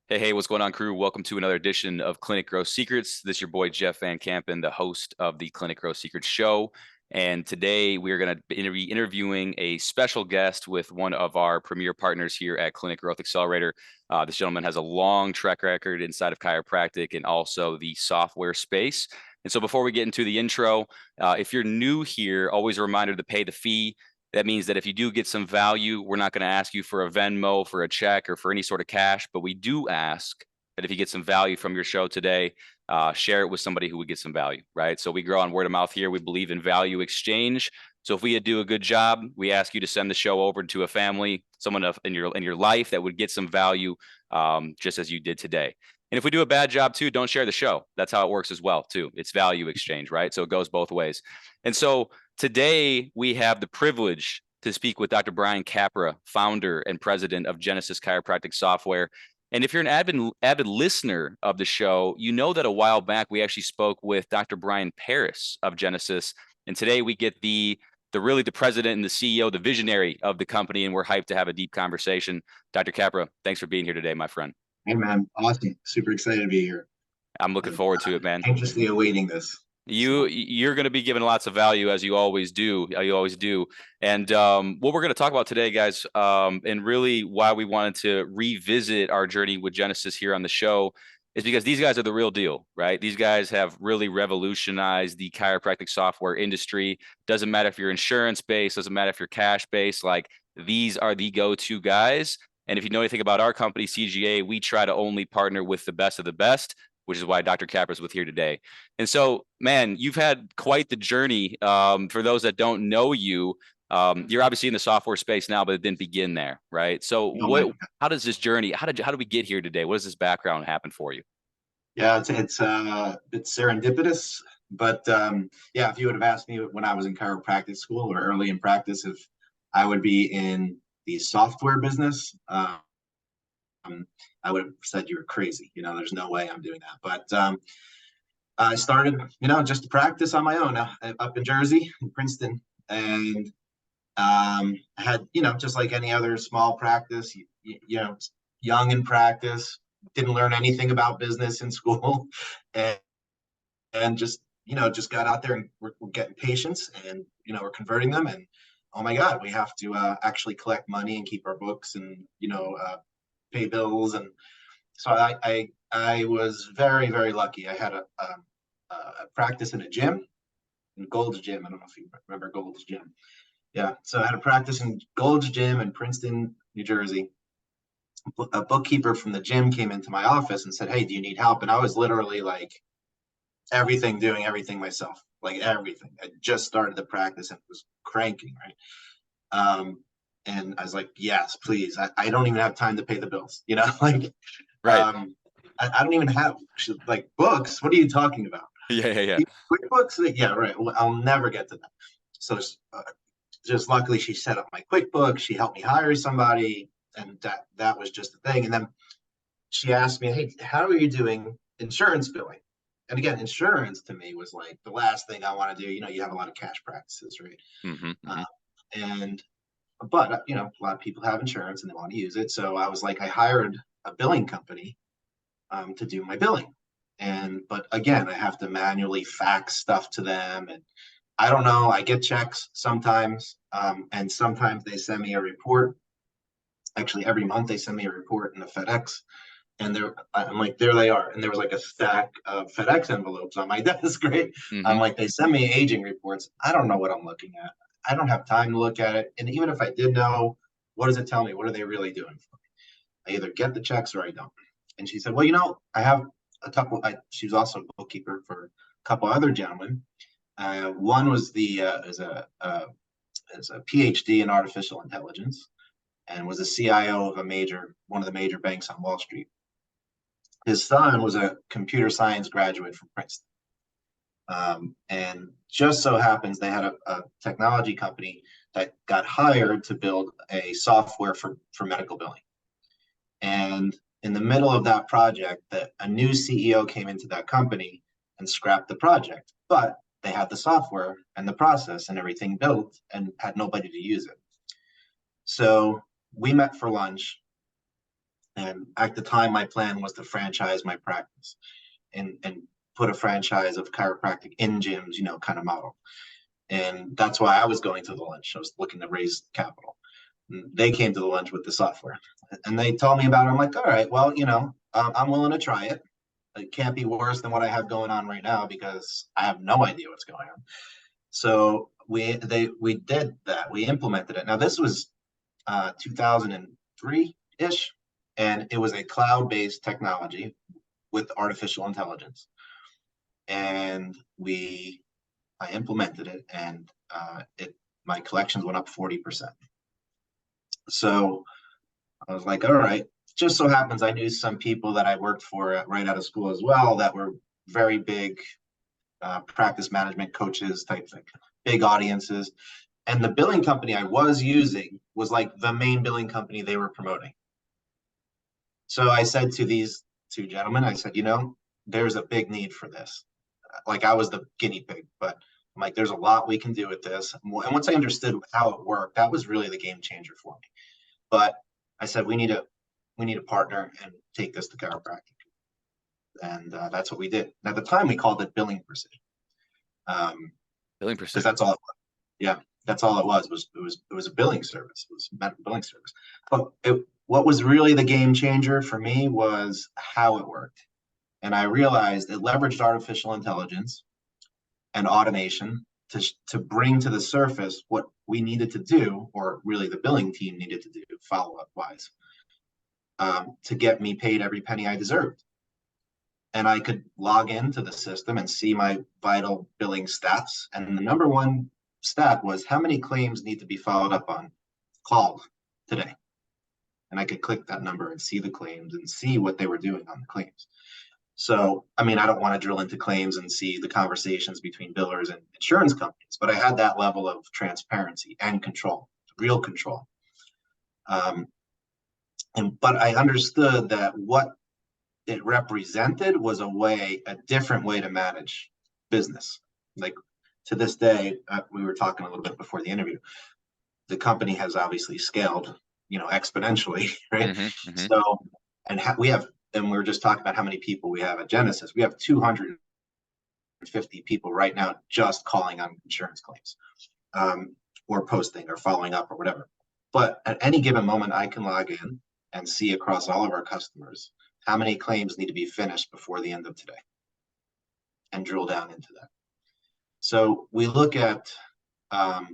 Hey, what's going on, crew? Welcome to another edition of Clinic Growth Secrets. This is your boy, Jeff Van Kampen, the host of the Clinic Growth Secrets show. And today we are going to be interviewing a special guest with one of our premier partners here at Clinic Growth Accelerator. This gentleman has a long track record inside of chiropractic and also the software space. And so before we get into the intro, if you're new here, always a reminder to pay the fee. That means that if you do get some value, we're not going to ask you for a Venmo, for a check, or for any sort of cash, but we do ask that if you get some value from your show today, share it with somebody who would get some value, right? So we grow on word of mouth here. We believe in value exchange. So if we do a good job, we ask you to send the show over to a family, someone in your life that would get some value, just as you did today. And if we do a bad job too, don't share the show. That's how it works as well too. It's value exchange, right? So it goes both ways. And so today, we have the privilege to speak with Dr. Brian Capra, founder and president of Genesis Chiropractic Software. And if you're an avid listener of the show, you know that a while back we actually spoke with Dr. Brian Paris of Genesis. And today we get the president and the CEO, the visionary of the company, and we're hyped to have a deep conversation. Dr. Capra, thanks for being here today, my friend. Hey, man. Awesome. Super excited to be here. I'm looking forward to it, man. Anxiously awaiting this. You're going to be given lots of value as you always do. And what we're going to talk about today, guys, and really why we wanted to revisit our journey with Genesis here on the show is because these guys are the real deal, right? These guys have really revolutionized the chiropractic software industry. Doesn't matter if you're insurance based, doesn't matter if you're cash based, like these are the go-to guys. And if you know anything about our company, CGA, we try to only partner with the best of the best, which is why Dr. Capra is with here today. And so, man, you've had quite the journey. For those that don't know you, you're obviously in the software space now, but it didn't begin there, right? So, how does this journey? How do we get here today? What does this background happen for you? Yeah, it's serendipitous, but yeah, if you would have asked me when I was in chiropractic school or early in practice if I would be in the software business, I would have said you were crazy. There's no way I'm doing that. But I started, just to practice on my own up in Jersey, in Princeton, and I had, just like any other small practice, young in practice, didn't learn anything about business in school, and just just got out there and we're getting patients, and we're converting them, and oh my God, we have to actually collect money and keep our books, and pay bills, and so I was very, very lucky. I had a practice in a gym, in Gold's Gym. I don't know if you remember Gold's Gym. Yeah, so I had a practice in Gold's Gym in Princeton, New Jersey. A bookkeeper from the gym came into my office and said, "Hey, do you need help?" And I was literally like doing everything myself, like everything. I just started the practice and was cranking, right? And I was like, "Yes, please. I don't even have time to pay the bills, like, Right. I don't even have like books. What are you talking about? Yeah. QuickBooks? Yeah, right. Well, I'll never get to that." So just luckily, she set up my QuickBooks. She helped me hire somebody, and that was just the thing. And then she asked me, "Hey, how are you doing insurance billing?" And again, insurance to me was like the last thing I want to do. You have a lot of cash practices, right? And but a lot of people have insurance and they want to use it. So I was like, I hired a billing company to do my billing. But again, I have to manually fax stuff to them, and I don't know. I get checks sometimes, and sometimes they send me a report. Actually, every month they send me a report in a FedEx, and I'm like, there they are. And there was like a stack of FedEx envelopes on my desk, right? I'm like, they send me aging reports. I don't know what I'm looking at. I don't have time to look at it. And even if I did know, what does it tell me? What are they really doing for me? I either get the checks or I don't. And she said, well, I have a couple. She was also a bookkeeper for a couple other gentlemen. One was is a PhD in artificial intelligence, and was a CIO of one of the major banks on Wall Street. His son was a computer science graduate from Princeton. And just so happens they had a technology company that got hired to build a software for medical billing. And in the middle of that project, a new CEO came into that company and scrapped the project. But they had the software and the process and everything built and had nobody to use it. So we met for lunch, And at the time, my plan was to franchise my practice and put a franchise of chiropractic in gyms, kind of model. And that's why I was going to the lunch. I was looking to raise capital. And they came to the lunch with the software, and they told me about it. I'm like, all right, well, I'm willing to try it. It can't be worse than what I have going on right now because I have no idea what's going on. So we did that. We implemented it. Now this was 2003-ish, and it was a cloud-based technology with artificial intelligence. And I implemented it, and my collections went up 40%. So I was like, all right. Just so happens I knew some people that I worked for right out of school as well that were very big practice management coaches type thing, big audiences. And the billing company I was using was like the main billing company they were promoting. So I said to these two gentlemen, I said, there's a big need for this. Like I was the guinea pig, but I'm like, there's a lot we can do with this. And once I understood how it worked, that was really the game changer for me. But I said, we need a partner and take this to chiropractic. And that's what we did. And at the time, we called it billing precision. Billing Because precision. that's all it was. Yeah, that's all it was. It was a billing service. It was a medical billing service. But what was really the game changer for me was how it worked. And I realized it leveraged artificial intelligence and automation to bring to the surface what we needed to do, or really the billing team needed to do, follow-up wise, to get me paid every penny I deserved. And I could log into the system and see my vital billing stats. And the number one stat was how many claims need to be followed up on, called today. And I could click that number and see the claims and see what they were doing on the claims. So, I mean, I don't want to drill into claims and see the conversations between billers and insurance companies, but I had that level of transparency and control, real control. But I understood that what it represented was a different way to manage business. Like to this day, we were talking a little bit before the interview, the company has obviously scaled, exponentially, right? Mm-hmm, mm-hmm. So, and we were just talking about how many people we have at Genesis. We have 250 people right now just calling on insurance claims, or posting or following up or whatever. But at any given moment, I can log in and see across all of our customers how many claims need to be finished before the end of today and drill down into that. So we look at, I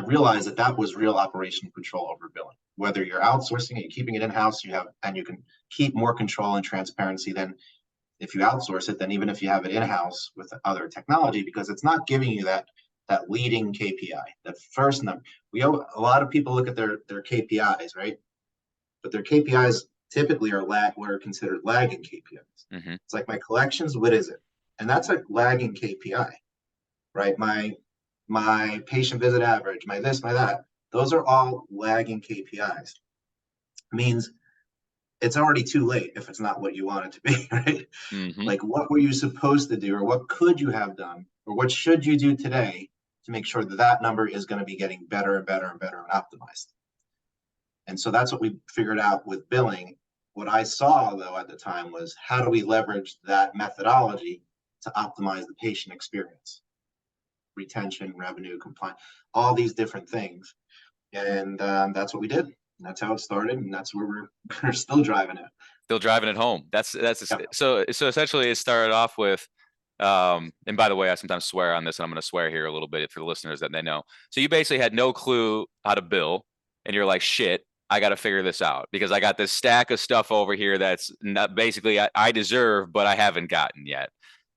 realized that was real operational control over billing. Whether you're outsourcing it, you're keeping it in-house, you can keep more control and transparency than if you outsource it, than even if you have it in-house with other technology, because it's not giving you that leading KPI, that first number. A lot of people look at their KPIs, right? But their KPIs typically are considered lagging KPIs. Mm-hmm. It's like my collections, what is it? And that's a lagging KPI, right? My patient visit average, my this, my that, those are all lagging KPIs. It means it's already too late if it's not what you want it to be, right? Mm-hmm. Like what were you supposed to do, or what could you have done, or what should you do today to make sure that number is going to be getting better and better and better and optimized. And so that's what we figured out with billing. What I saw, though, at the time was how do we leverage that methodology to optimize the patient experience, retention, revenue, compliance, all these different things. And that's what we did. And that's how it started, and that's where we're still driving it. Still driving it home. That's so essentially it started off with, and by the way, I sometimes swear on this, and I'm going to swear here a little bit for the listeners that they know. So you basically had no clue how to bill, and you're like, shit, I got to figure this out because I got this stack of stuff over here that's not basically I deserve, but I haven't gotten yet.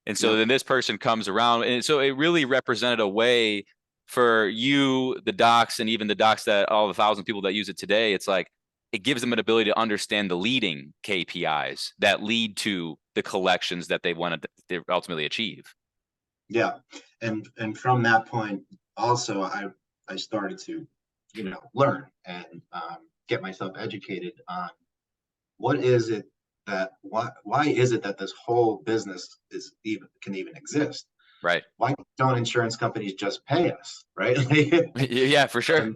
And so then this person comes around, and so it really represented a way for you, the docs, and even the docs that all the 1,000 people that use it today. It's like it gives them an ability to understand the leading KPIs that lead to the collections that they want to ultimately achieve. Yeah, and from that point, also I started to, learn and get myself educated on what is it that why is it that this whole business can even exist? Right. Why don't insurance companies just pay us, right? Yeah, for sure.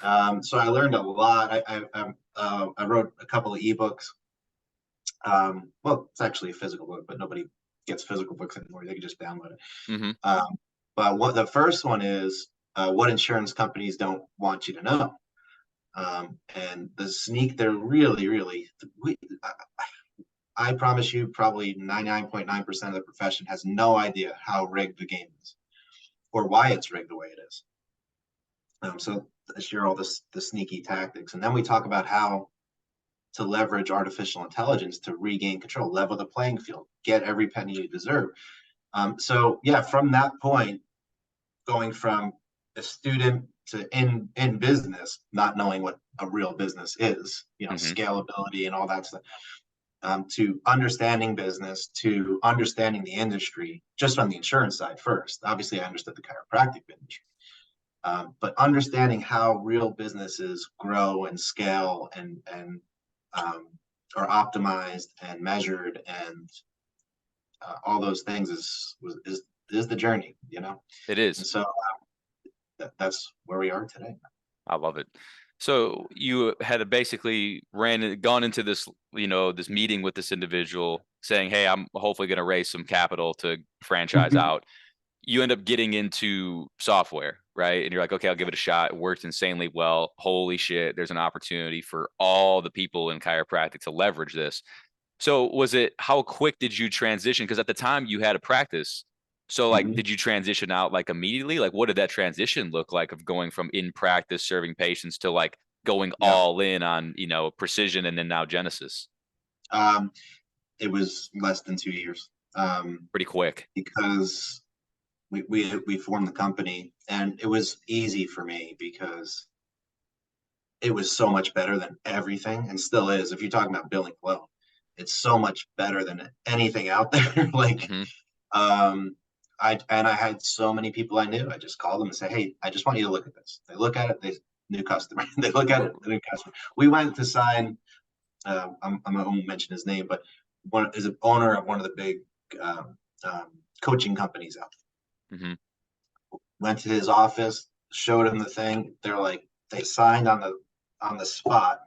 So I learned a lot. I wrote a couple of ebooks. Well, it's actually a physical book, but nobody gets physical books anymore. They can just download it. Mm-hmm. But what the first one is, what insurance companies don't want you to know. And they're really, really, I promise you, probably 99.9% of the profession has no idea how rigged the game is or why it's rigged the way it is. So I share all the sneaky tactics. And then we talk about how to leverage artificial intelligence to regain control, level the playing field, get every penny you deserve. So yeah, from that point, going from a student to in business, not knowing what a real business is, Mm-hmm. scalability and all that stuff, to understanding business, to understanding the industry, just on the insurance side first. Obviously, I understood the chiropractic industry, but understanding how real businesses grow and scale and are optimized and measured and all those things is the journey, It And is. so that's where we are today. I love it. So you had basically gone into this, this meeting with this individual saying, hey, I'm hopefully going to raise some capital to franchise out. You end up getting into software, right? And you're like, okay, I'll give it a shot. It worked insanely well. Holy shit, there's an opportunity for all the people in chiropractic to leverage this. So how quick did you transition? Because at the time you had a practice. So like, did you transition out like immediately? Like, what did that transition look like of going from in practice serving patients to like going Yeah. all in on, precision and then now Genesis? It was less than 2 years. Pretty quick. Because we formed the company, and it was easy for me because it was so much better than everything, and still is. If you're talking about billing flow, it's so much better than anything out there. Like, Mm-hmm. I had so many people I knew. I just called them and say, "Hey, I just want you to look at this." They look at it. They new customer. They look at it. The new customer. We went to sign. I won't mention his name, but one is an owner of one of the big um, coaching companies out there. Mm-hmm. Went to his office, showed him the thing. They're like, they signed on the spot.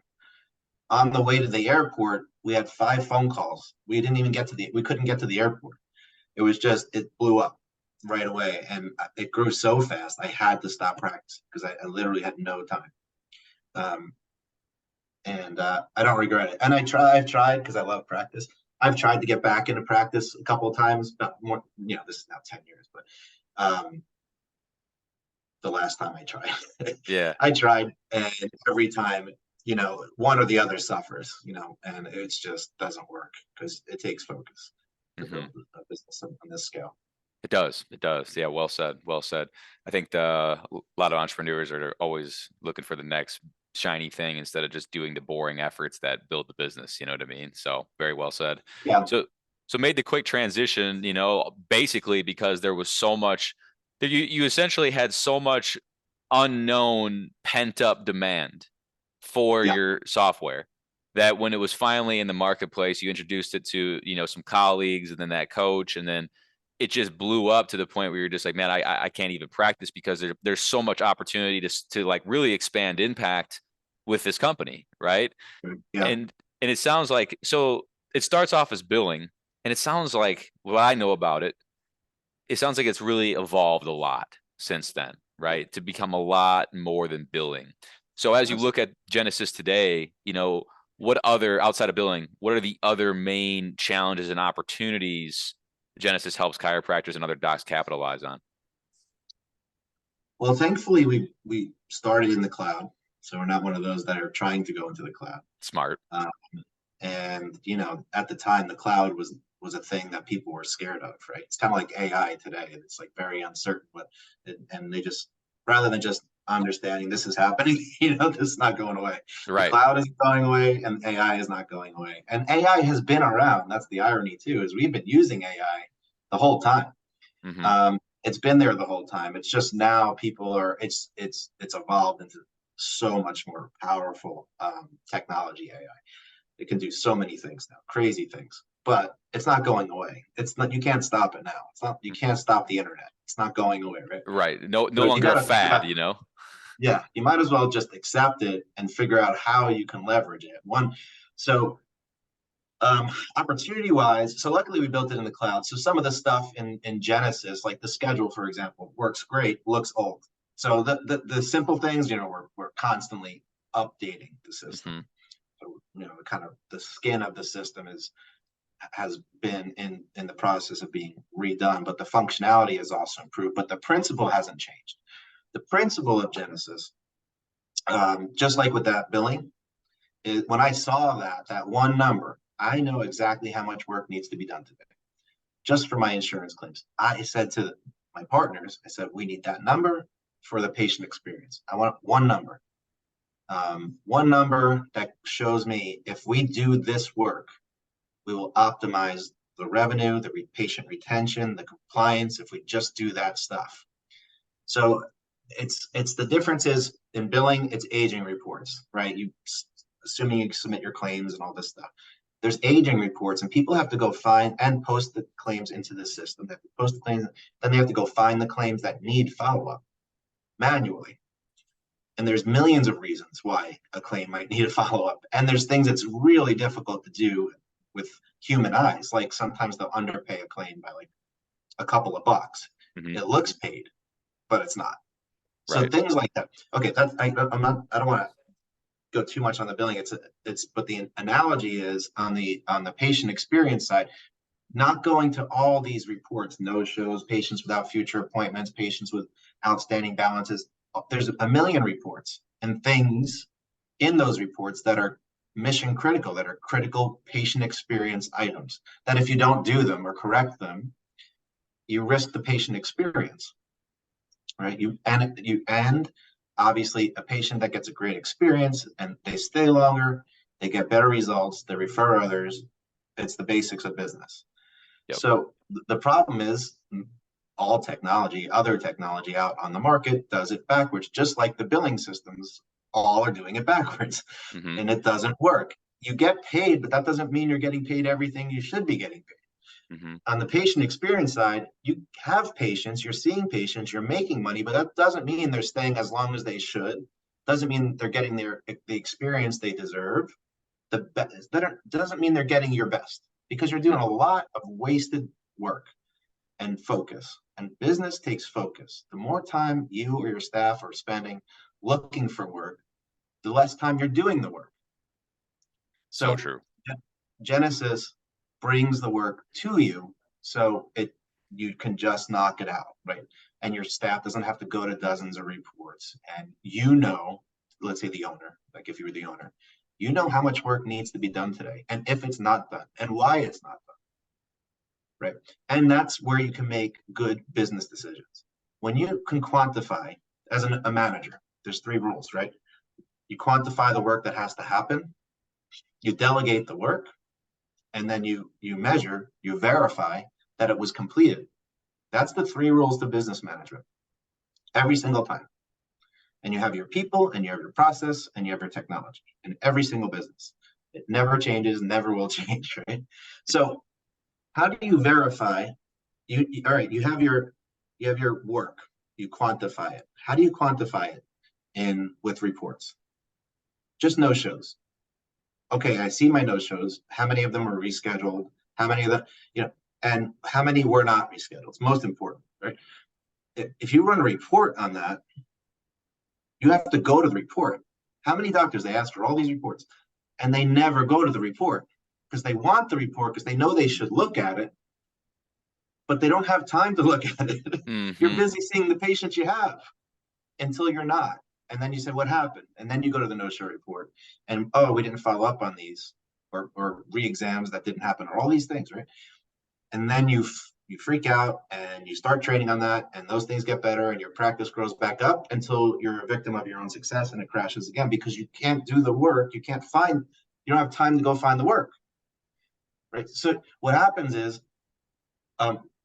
On the way to the airport, we had 5 phone calls. We couldn't get to the airport. It blew up right away, and it grew so fast. I had to stop practicing because I literally had no time. And I don't regret it. And I've tried because I love practice. I've tried to get back into practice a couple of times, but more, this is now 10 years, but the last time I tried. Yeah. I tried, and every time, one or the other suffers, and it just doesn't work because it takes focus to Mm-hmm. build a business on this scale. It does. It does. Yeah. Well said. Well said. I think a lot of entrepreneurs are always looking for the next shiny thing instead of just doing the boring efforts that build the business. You know what I mean? So very well said. Yeah. So made the quick transition, basically because there was so much that you essentially had so much unknown pent up demand for Yeah. your software that when it was finally in the marketplace, you introduced it to, some colleagues and then that coach, and then it just blew up to the point where you're just like, man, I can't even practice because there's so much opportunity to like really expand impact with this company, right? Yeah. And it sounds like, so it starts off as billing, and it sounds like what I know about it, it sounds like it's really evolved a lot since then, right? To become a lot more than billing. So as you Yes. look at Genesis today, what other outside of billing, what are the other main challenges and opportunities Genesis helps chiropractors and other docs capitalize on? Well, thankfully, we started in the cloud, so we're not one of those that are trying to go into the cloud. Smart. And at the time, the cloud was a thing that people were scared of, right? It's kind of like AI today. It's like very uncertain, and they just, rather than just understanding this is happening, this is not going away. The Right. cloud isn't going away, and AI is not going away. And AI has been around. That's the irony too, is we've been using AI the whole time. Mm-hmm. It's been there the whole time. It's just now it's evolved into so much more powerful technology. AI, it can do so many things now, crazy things, but it's not going away. It's not, you can't stop it now. It's not, you can't stop the internet. It's not going away, right? Right. No So you longer a gotta, fad, you know? Yeah, you might as well just accept it and figure out how you can leverage it. So opportunity wise, so luckily we built it in the cloud. So some of the stuff in Genesis, like the schedule, for example, works great, looks old. So the simple things, we're constantly updating the system. Mm-hmm. So, kind of the skin of the system has been in the process of being redone, but the functionality is also improved, but the principle hasn't changed. The principle of Genesis, just like with that billing, is when I saw that one number, I know exactly how much work needs to be done today, just for my insurance claims. I said to my partners, I said, we need that number for the patient experience. I want one number. One number that shows me if we do this work, we will optimize the revenue, the patient retention, the compliance, if we just do that stuff. So it's the difference is in billing, it's aging reports, right? Assuming you submit your claims and all this stuff. There's aging reports, and people have to go find and post the claims into the system. They have to post the claims, then they have to go find the claims that need follow-up manually. And there's millions of reasons why a claim might need a follow-up. And there's things that's really difficult to do with human eyes. Like sometimes they'll underpay a claim by like a couple of bucks. Mm-hmm. It looks paid, but it's not. So Right. things like that. Okay, I don't want to go too much on the billing. But the analogy is on the patient experience side, not going to all these reports, no shows, patients without future appointments, patients with outstanding balances. There's a million reports and things in those reports that are mission critical, that are critical patient experience items, that if you don't do them or correct them, you risk the patient experience, right? And obviously a patient that gets a great experience and they stay longer, they get better results, they refer others. It's the basics of business. Yep. So the problem is all technology, other technology out on the market does it backwards, just like the billing systems all are doing it backwards. Mm-hmm. And it doesn't work. You get paid, but that doesn't mean you're getting paid everything you should be getting paid. Mm-hmm. On the patient experience side, you have patients, you're seeing patients, you're making money, but that doesn't mean they're staying as long as they should. Doesn't mean they're getting the experience they deserve. The best doesn't mean they're getting your best, because you're doing a lot of wasted work and focus. And business takes focus. The more time you or your staff are spending looking for work, the less time you're doing the work. So So true. Genesis brings the work to you, so you can just knock it out, right? And your staff doesn't have to go to dozens of reports. And let's say the owner, like if you were the owner, you know how much work needs to be done today, and if it's not done, and why it's not done, right? And that's where you can make good business decisions. When you can quantify as a manager, there's 3 rules, right? You quantify the work that has to happen, you delegate the work, and then you measure, you verify that it was completed. That's the 3 rules to business management every single time. And you have your people, and you have your process, and you have your technology in every single business. It never changes, never will change, right? So how do you verify? All right, you have your work, you quantify it. How do you quantify it with reports? Just no shows. Okay, I see my no shows. How many of them were rescheduled? How many of them, and how many were not rescheduled? It's most important, right? If you run a report on that, you have to go to the report. How many doctors, they ask for all these reports, and they never go to the report because they want the report because they know they should look at it, but they don't have time to look at it. Mm-hmm. You're busy seeing the patients you have until you're not. And then you say, what happened? And then you go to the no-show report and, oh, we didn't follow up on these, or re-exams that didn't happen, or all these things, right? And then you freak out and you start training on that, and those things get better and your practice grows back up until you're a victim of your own success and it crashes again because you can't do the work. You don't have time to go find the work, right? So what happens is,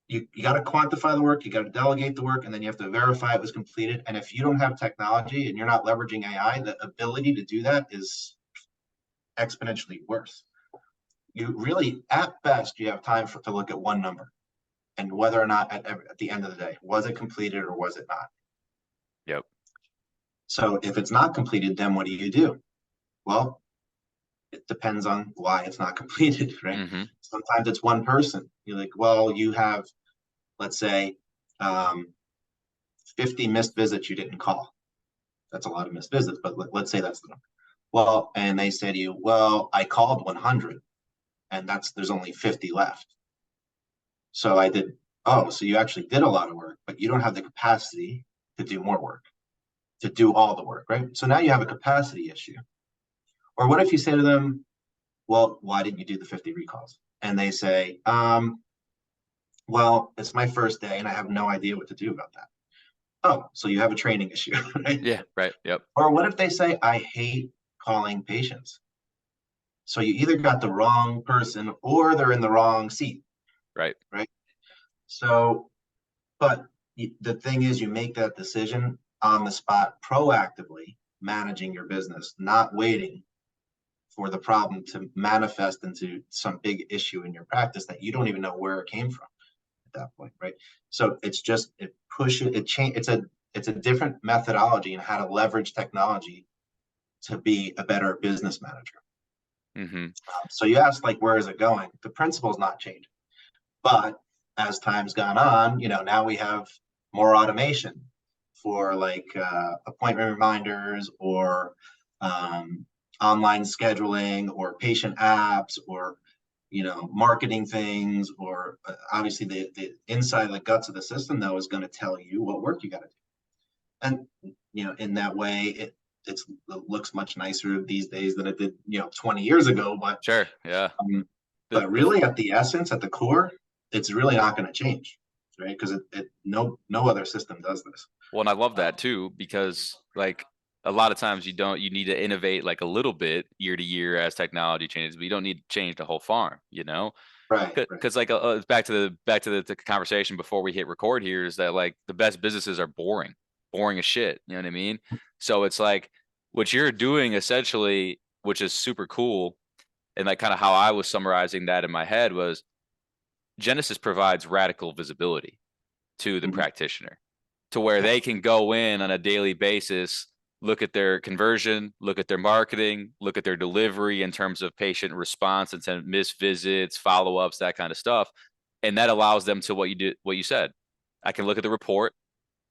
you got to quantify the work, you got to delegate the work, and then you have to verify it was completed. And if you don't have technology and you're not leveraging AI, the ability to do that is exponentially worse. You really, at best, you have time to look at one number and whether or not at the end of the day, was it completed or was it not? Yep. So if it's not completed, then what do? Well, it depends on why it's not completed, right? Mm-hmm. Sometimes it's one person. You're like, well, you have, let's say, 50 missed visits you didn't call. That's a lot of missed visits, but let's say that's the number. Well, and they say to you, well, I called 100 and there's only 50 left. So I did, oh, so you actually did a lot of work, but you don't have the capacity to do more work, to do all the work, right? So now you have a capacity issue. Or what if you say to them, well, why didn't you do the 50 recalls? And they say, well, it's my first day and I have no idea what to do about that. Oh, so you have a training issue, right? Yeah, right. Yep. Or what if they say, I hate calling patients? So you either got the wrong person or they're in the wrong seat, Right. right? So, but the thing is, you make that decision on the spot proactively, managing your business, not waiting for the problem to manifest into some big issue in your practice that you don't even know where it came from at that point, right? So it's just it pushes it change. It's a different methodology and how to leverage technology to be a better business manager. Mm-hmm. So you asked, like, where is it going? The principle's not changing, but as time's gone on, now we have more automation for like appointment reminders or online scheduling or patient apps or marketing things or obviously the inside the guts of the system though is going to tell you what work you got to do. And in that way it looks much nicer these days than it did 20 years ago, but Sure. Yeah. really at the essence, at the core, it's really not going to change, right? Because no other system does this. Well, and I love that too, because like a lot of times you need to innovate like a little bit year to year as technology changes, but you don't need to change the whole farm, Right. Because like it's back to the conversation before we hit record here is that like the best businesses are boring as shit. You know what I mean? So it's like what you're doing essentially, which is super cool. And like kind of how I was summarizing that in my head was Genesis provides radical visibility to the Mhm. practitioner to where Yeah. they can go in on a daily basis, look at their conversion, look at their marketing, look at their delivery in terms of patient response and missed visits, follow-ups, that kind of stuff. And that allows them to what you said. I can look at the report,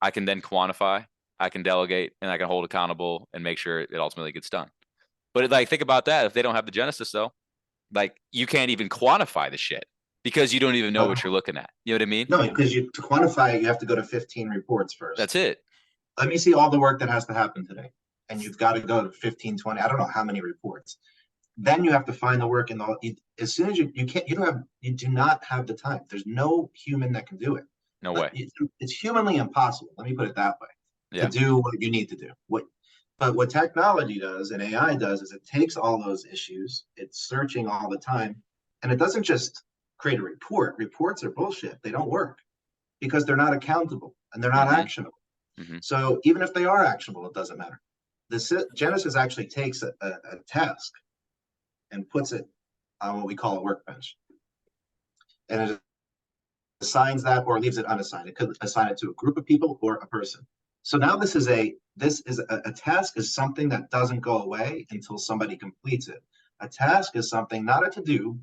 I can then quantify, I can delegate, and I can hold accountable and make sure it ultimately gets done. But like think about that. If they don't have the Genesis though, like you can't even quantify the shit because you don't even know what you're looking at. You know what I mean? No, because to quantify it, you have to go to 15 reports first. That's it. Let me see all the work that has to happen today. And you've got to go to 15, 20, I don't know how many reports. Then you have to find the work in as soon as you can't, you do not have the time. There's no human that can do it. No way. It's humanly impossible. Let me put it that way, to Yeah. do what you need to do. But what technology does and AI does is it takes all those issues, it's searching all the time, and it doesn't just create a report. Reports are bullshit. They don't work because they're not accountable and they're not Mm-hmm. actionable. Mm-hmm. So even if they are actionable, it doesn't matter. Genesis actually takes a task and puts it on what we call a workbench. And it assigns that or leaves it unassigned. It could assign it to a group of people or a person. So now this is a task is something that doesn't go away until somebody completes it. A task is something, not a to-do.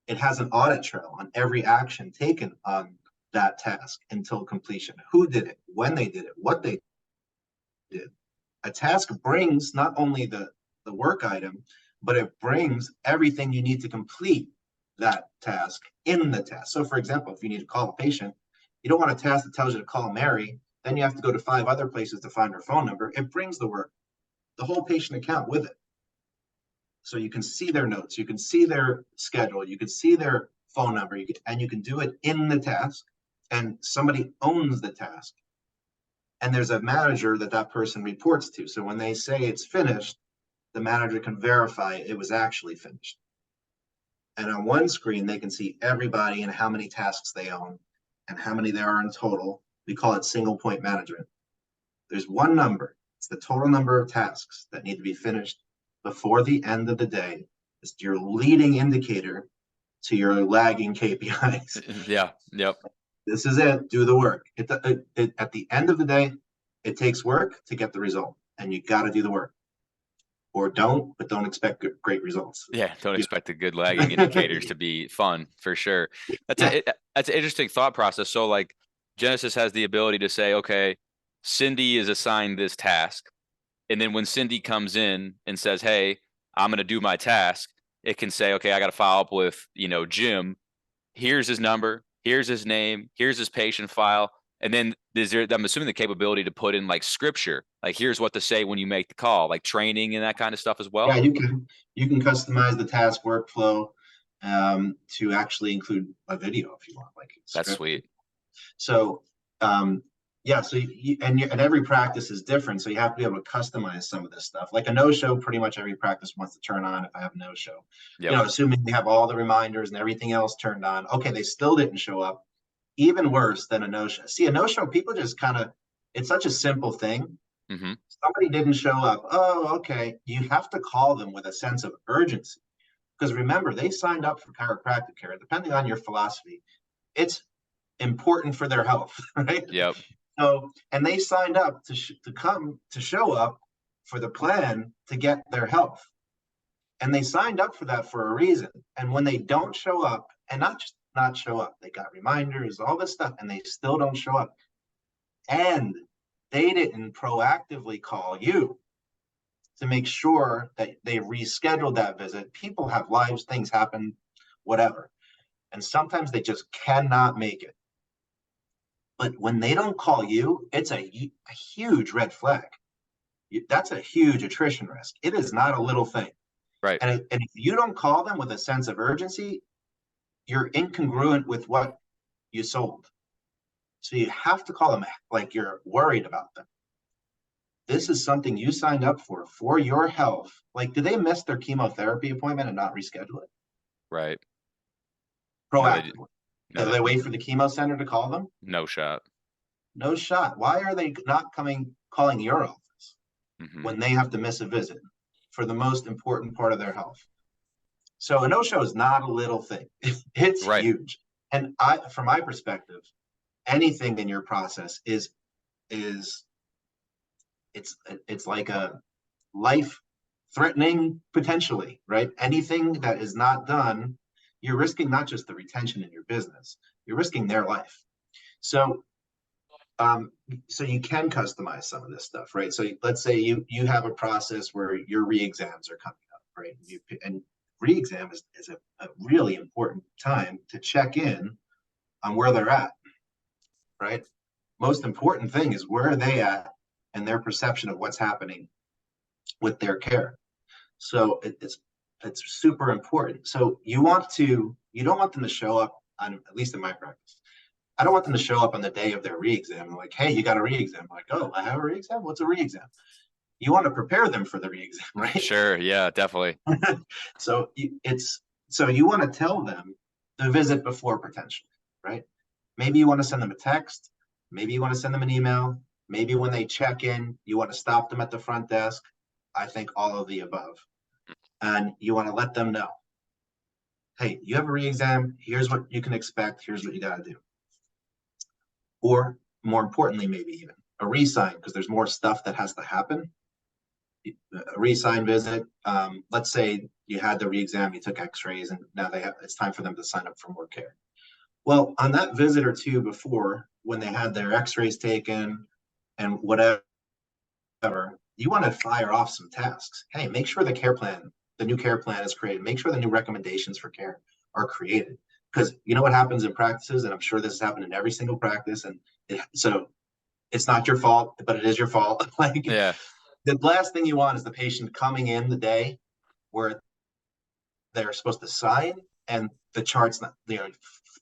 It has an audit trail on every action taken on that task until completion. Who did it, when they did it, what they did. A task brings not only the work item, but it brings everything you need to complete that task in the task. So for example, if you need to call a patient, you don't want a task that tells you to call Mary, then you have to go to 5 other places to find her phone number. It brings the work, the whole patient account with it. So you can see their notes, you can see their schedule, you can see their phone number, and you can do it in the task, and somebody owns the task. And there's a manager that person reports to. So when they say it's finished, the manager can verify it was actually finished. And on one screen, they can see everybody and how many tasks they own and how many there are in total. We call it single point management. There's one number. It's the total number of tasks that need to be finished before the end of the day. It's your leading indicator to your lagging KPIs. Yeah. Yep. This is it. Do the work. At the end of the day, it takes work to get the result. and you got to do the work, or don't, but don't expect great results. Yeah, don't You expect the good lagging indicators to be fun for sure. That's Yeah. that's an interesting thought process. So like Genesis has the ability to say, okay, Cindy is assigned this task. And then when Cindy comes in and says, hey, I'm going to do my task, it can say, okay, I got to follow up with, Jim. Here's his number. Here's his name. Here's his patient file. And then I'm assuming the capability to put in like scripture, like here's what to say when you make the call, like training and that kind of stuff as Yeah, well. you can customize the task workflow to actually include a video if you want, like That's script. sweet. So yeah, so and every practice is different, so you have to be able to customize some of this stuff. Like a no-show, pretty much every practice wants to turn on if I have a no-show. Yep. Assuming they have all the reminders and everything else turned on. Okay, they still didn't show up. Even worse than a no-show. See, a no-show, people just kind of, it's such a simple thing. Mm-hmm. Somebody didn't show up. Oh, okay. You have to call them with a sense of urgency. Because remember, they signed up for chiropractic care. Depending on your philosophy, it's important for their health, right? Yep. So, and they signed up to come to show up for the plan to get their health. And they signed up for that for a reason. And when they don't show up, and not just not show up, they got reminders, all this stuff, and they still don't show up. And they didn't proactively call you to make sure that they rescheduled that visit. People have lives, things happen, whatever. And sometimes they just cannot make it. But when they don't call you, it's a huge red flag. That's a huge attrition risk. It is not a little thing. Right. And if you don't call them with a sense of urgency, you're incongruent with what you sold. So you have to call them like you're worried about them. This is something you signed up for your health. Like, did they miss their chemotherapy appointment and not reschedule it? Right. No, they did. Proactively. No, Did they wait for the chemo center to call them? no shot. No shot. Why are they not calling your office Mm-hmm. when they have to miss a visit for the most important part of their health? So a no-show is not a little thing. It's Right. huge. And from my perspective, anything in your process is it's like a life-threatening potentially, right? Anything that is not done, you're risking not just the retention in your business, you're risking their life. So so you can customize some of this stuff, right? So let's say you have a process where your re-exams are coming up, right? And re-exam is a really important time to check in on where they're at, right? Most important thing is where are they at and their perception of what's happening with their care. So it's super important. So you don't want them to show up on, at least in my practice, I don't want them to show up on the day of their re-exam. Like, hey, you got a re-exam. I'm like, oh, I have a re-exam? What's a re-exam? You want to prepare them for the re-exam, right? Sure. Yeah, definitely. So you want to tell them the visit before potentially, right? Maybe you want to send them a text. Maybe you want to send them an email. Maybe when they check in, you want to stop them at the front desk. I think all of the above. And you want to let them know, hey, you have a re-exam. Here's what you can expect. Here's what you got to do. Or more importantly, maybe even a re-sign, because there's more stuff that has to happen. A re-sign visit. Let's say you had the re-exam, you took x-rays, and now it's time for them to sign up for more care. Well, on that visit or two before, when they had their x-rays taken and whatever, you want to fire off some tasks. Hey, make sure the new care plan is created. Make sure the new recommendations for care are created. Because you know what happens in practices, and I'm sure this has happened in every single practice, and so it's not your fault, but it is your fault. Like, Yeah. the last thing you want is the patient coming in the day where they're supposed to sign and the chart's not,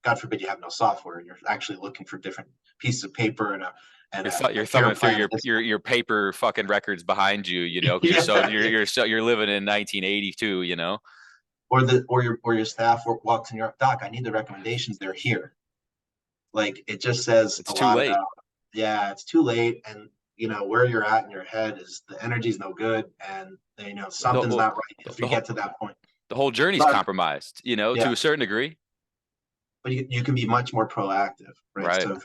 God forbid you have no software and you're actually looking for different pieces of paper and You're a care thumbing through plan. your paper fucking records behind you, Yeah. you're living in 1982, Or your staff walks in, your doc, I need the recommendations, they're here. Like, it just says It's a too lot late. about, yeah, it's too late. And where you're at in your head is the energy's no good, and something's The, not right if you the whole get to that point. the whole journey's But compromised, to yeah, a certain degree. but you can be much more proactive, right? Right. So if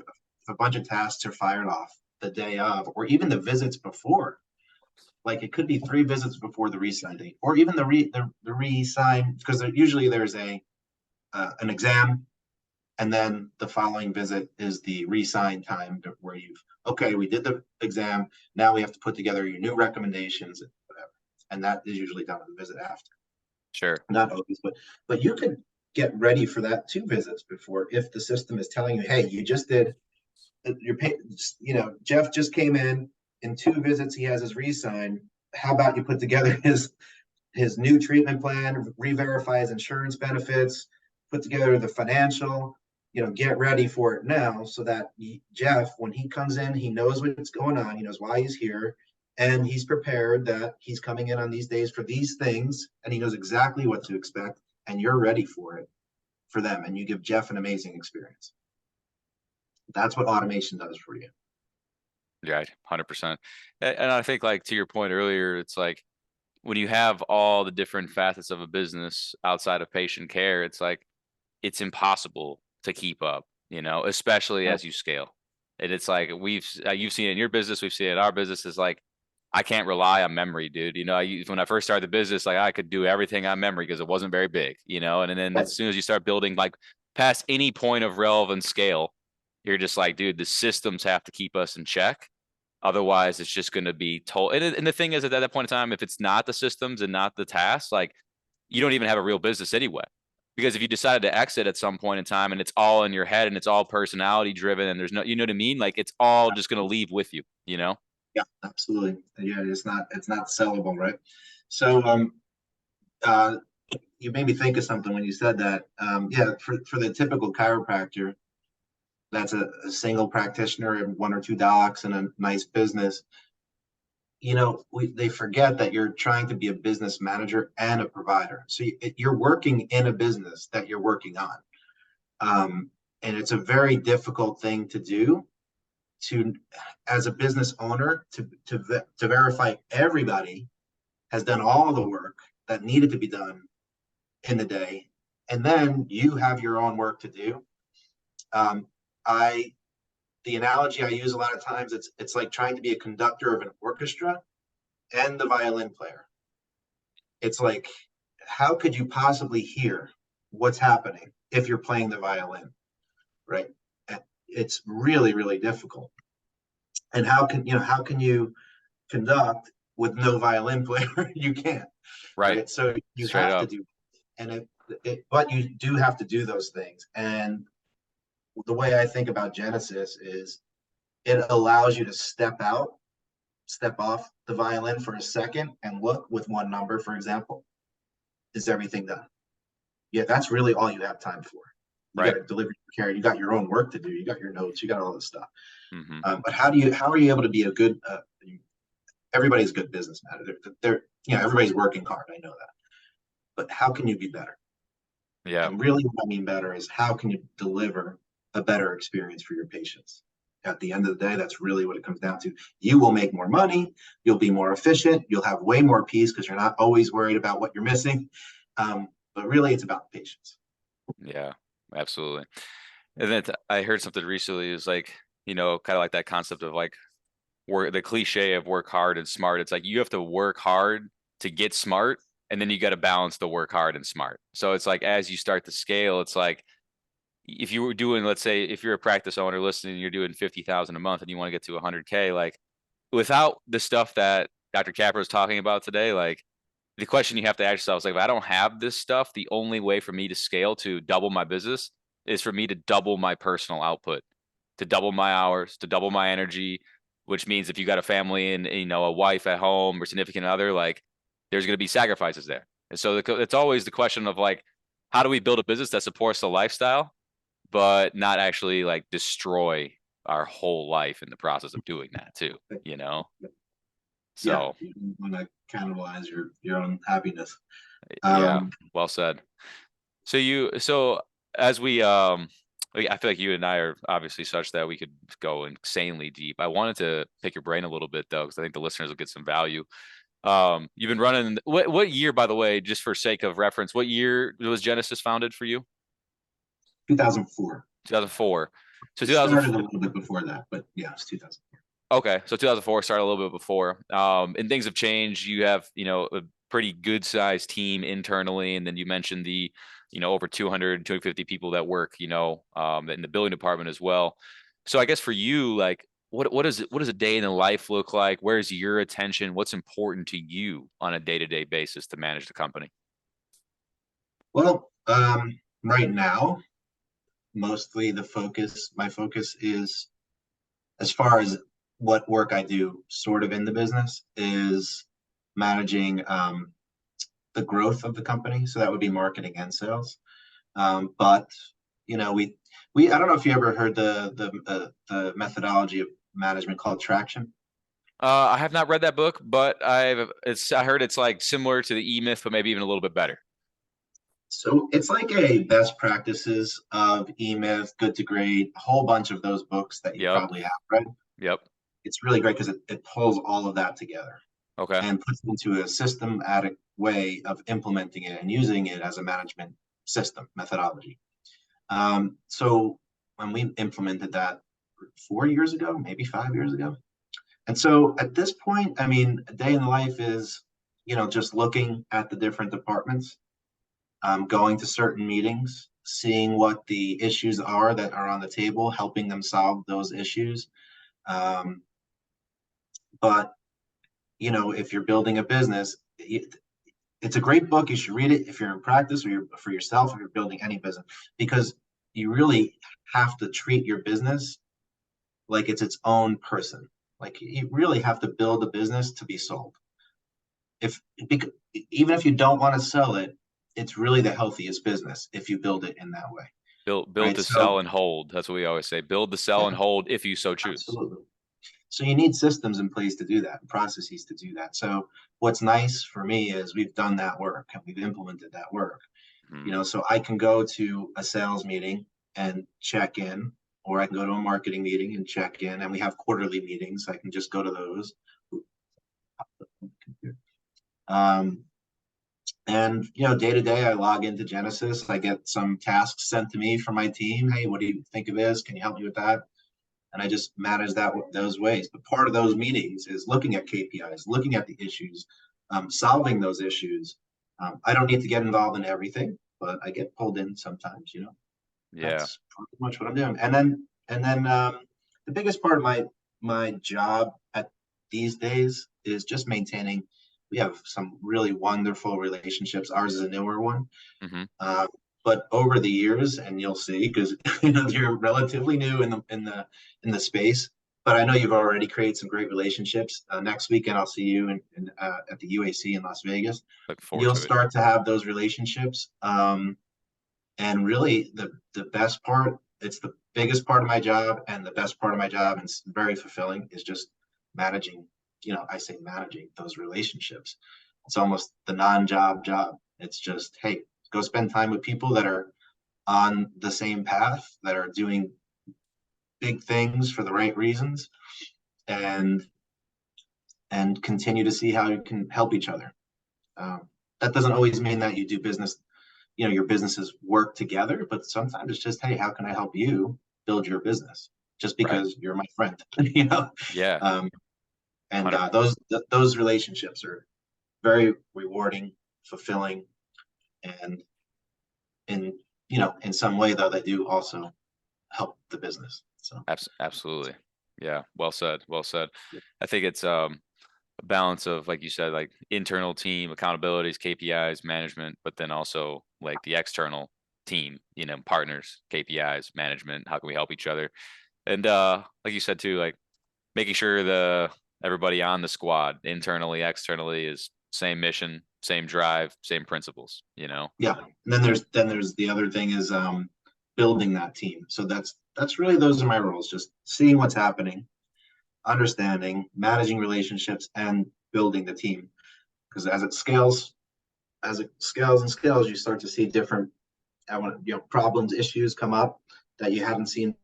a bunch of tasks are fired off the day of, or even the visits before, Like it could be 3 visits before the re-sign date, or even the re-sign, because usually there's an exam, and then the following visit is the re-sign time where okay, we did the exam, now we have to put together your new recommendations and whatever, and that is usually done on the visit after. Sure. Not always, but you could get ready for that 2 visits before, if the system is telling you, hey, you just did your Jeff just came in 2 visits, he has his re-sign. How about you put together his new treatment plan, re-verify his insurance benefits, put together the financial, get ready for it now, so that Jeff, when he comes in, he knows what's going on, he knows why he's here, and he's prepared that he's coming in on these days for these things, and he knows exactly what to expect, and you're ready for it for them, and you give Jeff an amazing experience. That's what automation does for you. Yeah, 100%. And I think, like, to your point earlier, it's like when you have all the different facets of a business outside of patient care, it's like it's impossible to keep up, especially Yeah. as you scale. And it's like you've seen it in your business, we've seen it in our business. Is like I can't rely on memory, dude. When I first started the business, like I could do everything on memory because it wasn't very big, and then as soon as you start building like past any point of relevant scale, you're just like, dude, the systems have to keep us in check. Otherwise, it's just going to be told. And the thing is, at that point in time, if it's not the systems and not the tasks, like you don't even have a real business anyway. Because if you decided to exit at some point in time and it's all in your head and it's all personality driven and there's no, you know what I mean? Like it's all just going to leave with you, Yeah, absolutely. Yeah, it's not sellable, right? So you made me think of something when you said that. Yeah, for the typical chiropractor, that's a single practitioner and 1 or 2 docs and a nice business. They forget that you're trying to be a business manager and a provider. So you're working in a business that you're working on. And it's a very difficult thing to do, as a business owner, to verify everybody has done all the work that needed to be done in the day, and then you have your own work to do. The analogy I use a lot of times, it's like trying to be a conductor of an orchestra and the violin player. It's like, how could you possibly hear what's happening if you're playing the violin, right? It's really, really difficult. And how can you conduct with no violin player? You can't, right? right? So you Straight have to up. do, and but you do have to do those things. And the way I think about Genesis is it allows you to step off the violin for a second and look with one number, for example. Is everything done? Yeah, that's really all you have time for. You Right. got to deliver your care. You got your own work to do. You got your notes. You got all this stuff. Mm-hmm. But how are you able to be a good? Everybody's a good businessman. Everybody's working hard. I know that. But how can you be better? Yeah. And really, what I mean better is how can you deliver a better experience for your patients? At the end of the day, that's really what it comes down to. You will make more money. You'll be more efficient. You'll have way more peace because you're not always worried about what you're missing. But really, it's about patients. Yeah, absolutely. And then I heard something recently is like, kind of like that concept of like the cliche of work hard and smart. It's like you have to work hard to get smart, and then you got to balance the work hard and smart. So it's like as you start to scale, it's like if you were doing, let's say, if you're a practice owner listening, you're doing 50,000 a month and you want to get to 100K, like without the stuff that Dr. Capra is talking about today, like the question you have to ask yourself is like, if I don't have this stuff, the only way for me to scale to double my business is for me to double my personal output, to double my hours, to double my energy, which means if you got a family and, a wife at home or significant other, like there's going to be sacrifices there. And so it's always the question of like, how do we build a business that supports the lifestyle, but not actually like destroy our whole life in the process of doing that too, Yeah, So you don't want to cannibalize your own happiness. yeah, well said. So as I feel like you and I are obviously such that we could go insanely deep. I wanted to pick your brain a little bit though, because I think the listeners will get some value. You've been running what year, by the way, just for sake of reference, what year was Genesis founded for you? 2004. 2004. So It started a little bit before that, but yeah, it's 2004. Okay, so 2004 started a little bit before, and things have changed. You have, a pretty good sized team internally, and then you mentioned the, over 200, 250 people that work, in the building department as well. So I guess for you, like, what does a day in the life look like? Where's your attention? What's important to you on a day-to-day basis to manage the company? Well, right now, mostly my focus is, as far as what work I do sort of in the business, is managing the growth of the company. So that would be marketing and sales. But we I don't know if you ever heard the methodology of management called traction. I have not read that book, but I heard it's like similar to the E-Myth, but maybe even a little bit better. So it's like a best practices of E-Myth, Good to Great, a whole bunch of those books that you Yep. probably have read. Yep. It's really great because it pulls all of that together Okay. and puts it into a systematic way of implementing it and using it as a management system methodology. So when we implemented that 4 years ago, maybe 5 years ago. And so at this point, I mean, a day in the life is, just looking at the different departments, going to certain meetings, seeing what the issues are that are on the table, helping them solve those issues. Um, but, if you're building a business, it's a great book. You should read it if you're in practice or you're for yourself, if you're building any business, because you really have to treat your business like it's its own person. Like you really have to build a business to be sold. If Even if you don't want to sell it, it's really the healthiest business if you build it in that way, Build right? to So sell and hold. That's what we always say. Build to sell yeah, and hold if you so choose. absolutely. So you need systems in place to do that, and processes to do that. So what's nice for me is we've done that work and we've implemented that work. Mhm. So I can go to a sales meeting and check in, or I can go to a marketing meeting and check in, and we have quarterly meetings. I can just go to those. Um, and day to day, I log into Genesis. I get some tasks sent to me from my team. Hey, what do you think of this? Can you help me with that? And I just manage that those ways. But part of those meetings is looking at KPIs, looking at the issues, solving those issues. I don't need to get involved in everything, but I get pulled in sometimes. Yeah. That's pretty much what I'm doing. And then the biggest part of my job at these days is just maintaining. We have some really wonderful relationships. Ours is a newer one, Hmm. uh, but over the years, and you'll see because you're relatively new in the space. But I know you've already created some great relationships. Next weekend, I'll see you at the UAC in Las Vegas. Look forward You'll to it. start to have those relationships. And really, the best part, it's the biggest part of my job and the best part of my job, and it's very fulfilling, is just managing. I say managing those relationships. It's almost the non-job job. It's just, hey, go spend time with people that are on the same path, that are doing big things for the right reasons, and continue to see how you can help each other. Um, that doesn't always mean that you do business, your businesses work together, but sometimes it's just, hey, how can I help you build your business? Just Right. because you're my friend, you know. Yeah. Um, and 100. those relationships are very rewarding, fulfilling, and in some way though they do also help the business. So Absolutely. Yeah. Well said. Well said. I think it's a balance of, like you said, like internal team accountabilities, KPIs, management, but then also like the external team, partners, KPIs, management. How can we help each other? And like you said too, like making sure the everybody on the squad, internally, externally, is same mission, same drive, same principles. yeah, and then there's the other thing is building that team. So that's really, those are my roles: just seeing what's happening, understanding, managing relationships, and building the team. Because as it scales and scales, you start to see different problems, issues come up that you haven't seen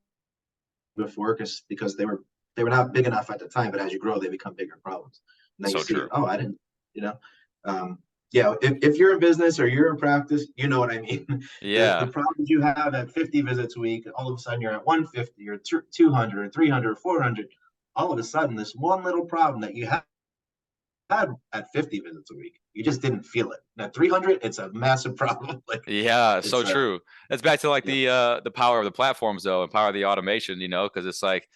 before, because they were not big enough at the time, but as you grow, they become bigger problems. And then you So see, true. oh, I didn't, you know. Um, yeah, if you're in business or you're in practice, you know what I mean. The Yeah. problems you have at 50 visits a week, all of a sudden you're at 150 or 200 or 300 or 400. all of a sudden, this one little problem that you had at 50 visits a week, you just didn't feel it. And at 300, it's a massive problem. Like Yeah, so it's true. That's back to like yeah, the power of the platforms though, and power of the automation, because it's like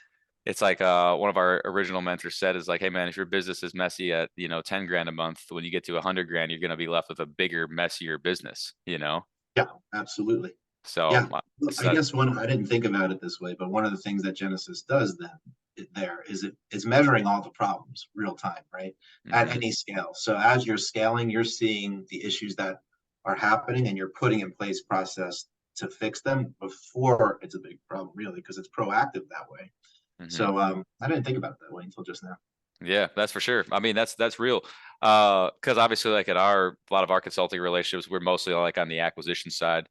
one of our original mentors said is like, hey man, if your business is messy at 10 grand a month, when you get to 100 grand, you're gonna be left with a bigger, messier business. yeah, absolutely. So Yeah. Well, I that guess I didn't think about it this way, but one of the things that Genesis does then there is it's measuring all the problems real time, right? At mhm. any scale. So as you're scaling, you're seeing the issues that are happening and you're putting in place process to fix them before it's a big problem, really, because it's proactive that way. Mhm. So I didn't think about it that way until just now. Yeah, that's for sure. I mean, that's real. Because obviously, like a lot of our consulting relationships, we're mostly like on the acquisition side.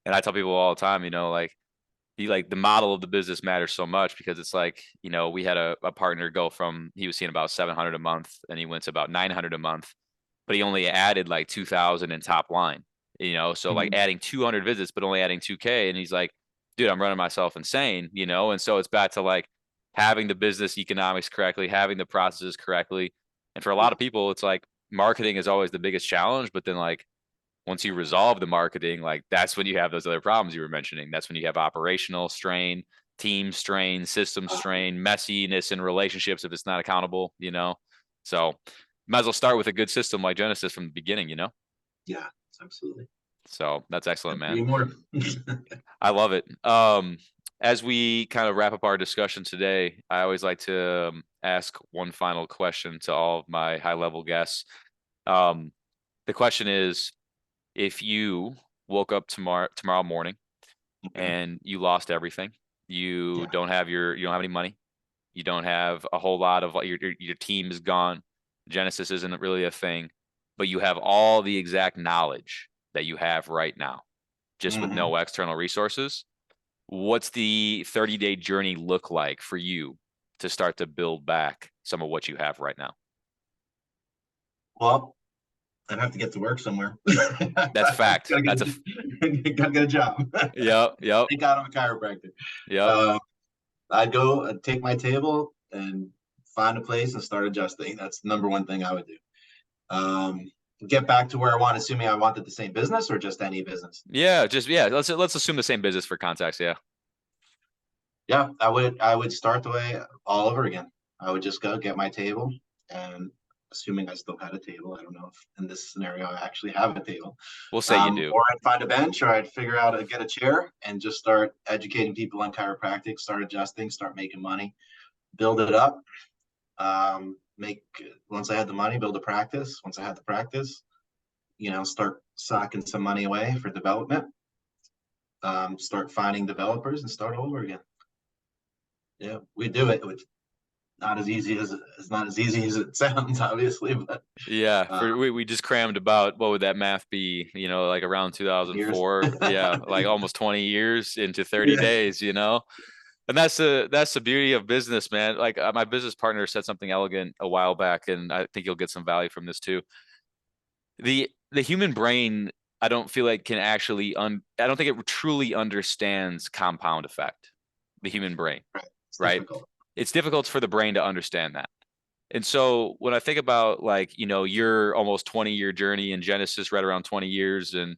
And I tell people all the time, the model of the business matters so much because it's like, we had a partner go from he was seeing about 700 a month and he went to about 900 a month, but he only added like 2,000 in top line. So like Mhm. adding 200 visits, but only adding 2K, and he's like, dude, I'm running myself insane. And so it's back to like having the business economics correctly, having the processes correctly. And for a lot Yeah. of people, it's like marketing is always the biggest challenge, but then like once you resolve the marketing, like that's when you have those other problems you were mentioning. That's when you have operational strain, team strain, system Uh, strain, messiness in relationships if it's not accountable. So might as well start with a good system like Genesis from the beginning. yeah, absolutely. So that's excellent, Couldn't man. agree more. I love it. As we kind of wrap up our discussion today, I always like to ask one final question to all of my high level guests. Um, the question is, if you woke up tomorrow morning Okay. and you lost everything, Yeah. you don't have any money, you don't have a whole lot of like your team is gone, Genesis isn't really a thing, but you have all the exact knowledge that you have right now, just with Hmm. no external resources. What's the 30-day journey look like for you to start to build back some of what you have right now? Well, I'd have to get to work somewhere. That's fact. gotta That's gotta get a job. yep, yep, Thank God I'm a chiropractor. yep. Uh, I'd go and take my table and find a place and start adjusting. That's the number one thing I would do. Um, get back to where I want, assuming I wanted the same business or just any business. Yeah. Let's assume the same business for context. Yeah. Yeah, I would start the way all over again. I would just go get my table and assuming I still had a table. I don't know if in this scenario I actually have a table. We'll say you do. Or I'd find a bench or I'd figure out how to get a chair and just start educating people on chiropractic, start adjusting, start making money, build it up. Make once I had the money, build a practice. Once I had the practice, start socking some money away for development. Start finding developers and start over again. Yeah, we do it. It's not as easy as it's not as easy as it sounds, obviously, but Yeah. uh, We just crammed about what would that math be? Like around years. 2004. Yeah, like almost 20 years into 30 Yeah. days. And that's the beauty of business, man. Like my business partner said something elegant a while back, and I think you'll get some value from this too. The human brain, I don't feel like can actually I don't think it truly understands compound effect. The human brain, Right. It's right? difficult. It's difficult for the brain to understand that. And so when I think about like, your almost 20-year journey in Genesis, right around 20 years, and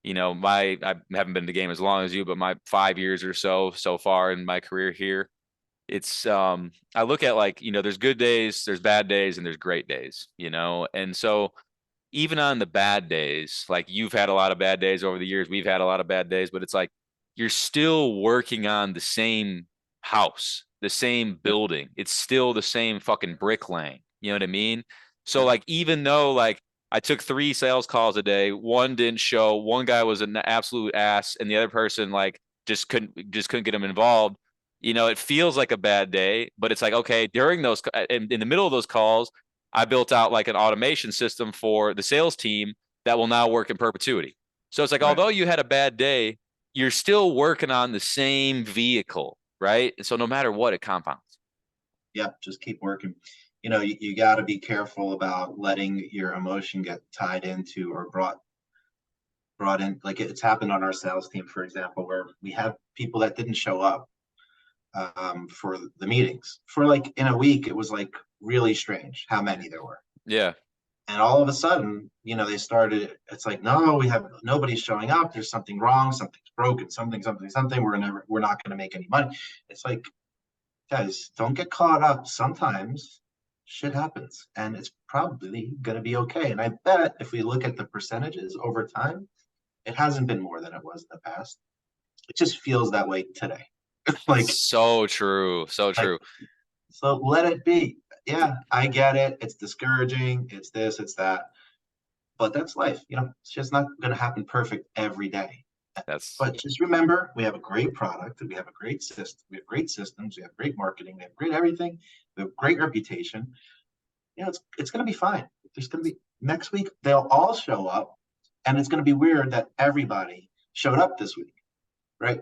I haven't been in the game as long as you, but my 5 years or so far in my career here, it's I look at like, there's good days, there's bad days, and there's great days. And so even on the bad days, like you've had a lot of bad days over the years, we've had a lot of bad days, but it's like you're still working on the same house, the same Yeah. building. It's still the same fucking bricklaying. You know what I mean? So Yeah. like even though like I took 3 sales calls a day, one didn't show, one guy was an absolute ass, and the other person like just couldn't get him involved. It feels like a bad day, but it's like okay, during those in the middle of those calls, I built out like an automation system for the sales team that will now work in perpetuity. So it's like, Right. although you had a bad day, you're still working on the same vehicle, right? And so no matter what, it compounds. Yeah. Just keep working. You got to be careful about letting your emotion get tied into or brought in. Like it's happened on our sales team, for example, where we have people that didn't show up. for the meetings. For like in a week, it was like really strange how many there were. Yeah. And all of a sudden, they started, it's like, no, we have nobody's showing up. There's something wrong. Something's broken. Something. We're not going to make any money. It's like, guys, don't get caught up. Sometimes shit happens and it's probably going to be okay. And I bet if we look at the percentages over time, it hasn't been more than it was in the past. It just feels that way today. Like, So true. So like, true. so let it be. Yeah, I get it. It's discouraging. It's this, it's that. But that's life. It's just not going to happen perfect every day. That's But just remember, we have a great product. We have a great system. We have great systems. We have great marketing. We have great everything. We have great reputation. It's going to be fine. There's going to be next week. They'll all show up, and it's going to be weird that everybody showed up this week, right?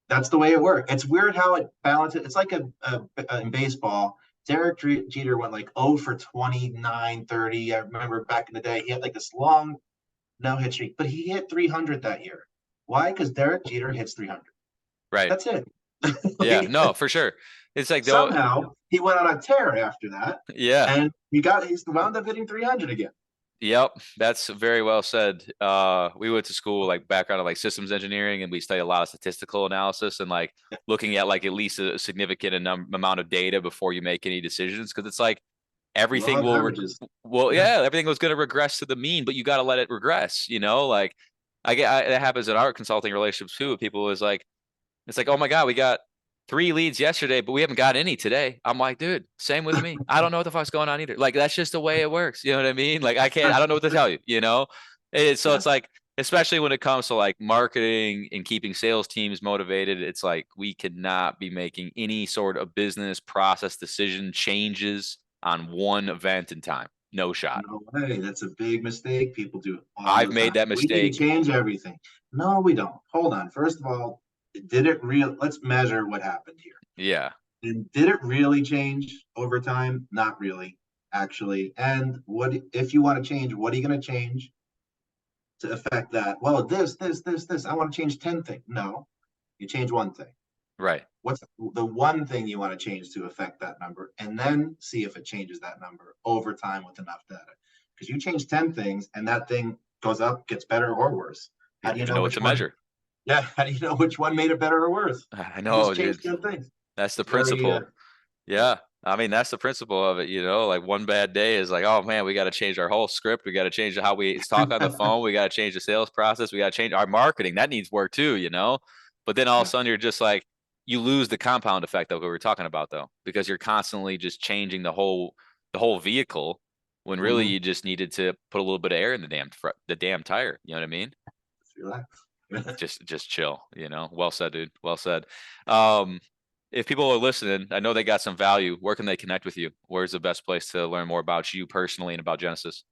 That's the way it works. It's weird how it balances. It's like in baseball. Derek Jeter went like 0 for 29, 30. I remember back in the day, he had like this long no-hit streak, but he hit 300 that year. Why? Because Derek Jeter hits 300. right. That's it. Yeah, no, for sure. It's like Somehow he went on a tear after that, yeah. and he's wound up hitting 300 again. Yep, that's very well said. We went to school like background of like systems engineering, and we studied a lot of statistical analysis and like looking at like at least a significant amount of data before you make any decisions, because it's like everything Love will averages. yeah, everything was going to regress to the mean, but you got to let it regress. Like that happens in our consulting relationships too. People is like, it's like, oh my god, we got 3 leads yesterday, but we haven't got any today. I'm like, dude, same with me. I don't know what the fuck's going on either. Like, that's just the way it works. You know what I mean? Like, I don't know what to tell you. So Yeah. it's like, especially when it comes to like marketing and keeping sales teams motivated, it's like we cannot be making any sort of business process decision changes on one event in time. No shot. No way. That's a big mistake people do all I've the time. made that We need to mistake. change everything. No, we don't. Hold on. First of all, let's measure what happened here. Yeah. And did it really change over time? Not really, actually. And what if you want to change? What are you going to change to affect that? Well, this. I want to change 10 things. No, you change one thing. Right. What's the one thing you want to change to affect that number? And then see if it changes that number over time with enough data. Because you change 10 things and that thing goes up, gets better or worse. You How don't do you even know know what which to one? measure. Yeah, how do you know which one made it better or worse? I You just know, dude. changed 10 things. That's the It's very, principle. Yeah. I mean, that's the principle of it. Like one bad day is like, oh man, we got to change our whole script. We got to change how we talk on the phone. We got to change the sales process. We got to change our marketing. That needs work too. But then all of a yeah. sudden you're just like, you lose the compound effect of what we were talking about though, because you're constantly just changing the whole vehicle when really Mm-hmm. you just needed to put a little bit of air in the damn tire. You know what I mean? Relax. Just chill. Well said, dude. Well said. Um, if people are listening, I know they got some value. Where can they connect with you? Where's the best place to learn more about you personally and about Genesis?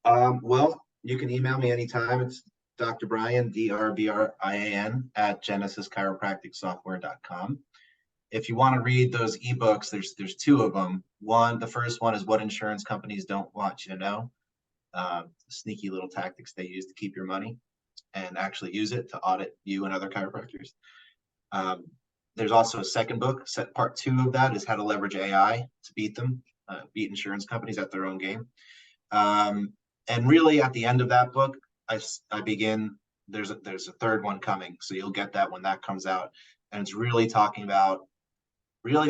Well, you can email me anytime. It's Dr. Brian, DRBRIAN, at GenesisChiropracticSoftware.com. If you want to read those ebooks, there's two of them. The first one is What Insurance Companies Don't Want You to Know. Sneaky little tactics they use to keep your money and actually use it to audit you and other chiropractors. Um, there's also a second book. Part 2 of that is How to Leverage AI to beat insurance companies at their own game. And really, at the end of that book, I begin. There's a third one coming, so you'll get that when that comes out. And it's really talking about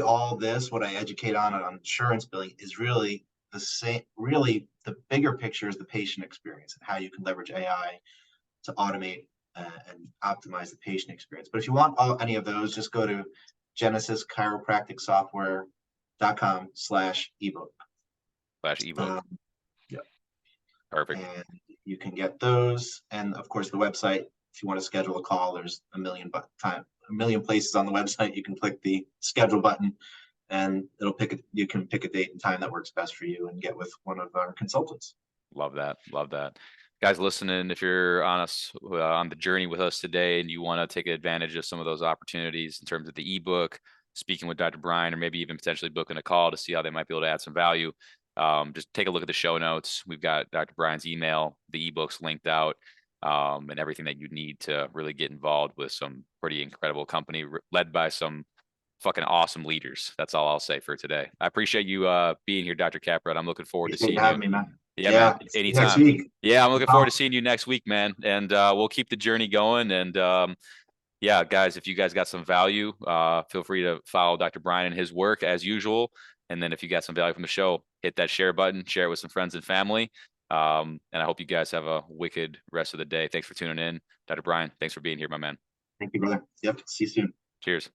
all this. What I educate on insurance billing is really the same. Really, the bigger picture is the patient experience and how you can leverage AI to automate and optimize the patient experience. But if you want any of those, just go to GenesisChiropracticSoftware.com/ebook. Flash ebook. Um, yeah, Perfect. and you can get those, and of course the website. If you want to schedule a call, there's a million places on the website. You can click the schedule button, and you can pick a date and time that works best for you, and get with one of our consultants. Love that. Love that. Guys listening, if you're on the journey with us today and you want to take advantage of some of those opportunities in terms of the ebook, speaking with Dr. Brian, or maybe even potentially booking a call to see how they might be able to add some value, just take a look at the show notes. We've got Dr. Brian's email, the ebooks linked out, and everything that you need to really get involved with some pretty incredible company led by some fucking awesome leaders. That's all I'll say for today. I appreciate you being here, Dr. Capra. And I'm looking forward to Appreciate you seeing you. having me, man. Yeah, man. Yeah. See you next Anytime. week. Yeah, I'm looking forward to Oh, seeing you next week, man. And we'll keep the journey going. And yeah, guys, if you guys got some value, feel free to follow Dr. Brian and his work as usual. And then if you got some value from the show, hit that share button, share it with some friends and family. And I hope you guys have a wicked rest of the day. Thanks for tuning in. Dr. Brian, thanks for being here, my man. thank you, brother. Yep. See you soon. Cheers.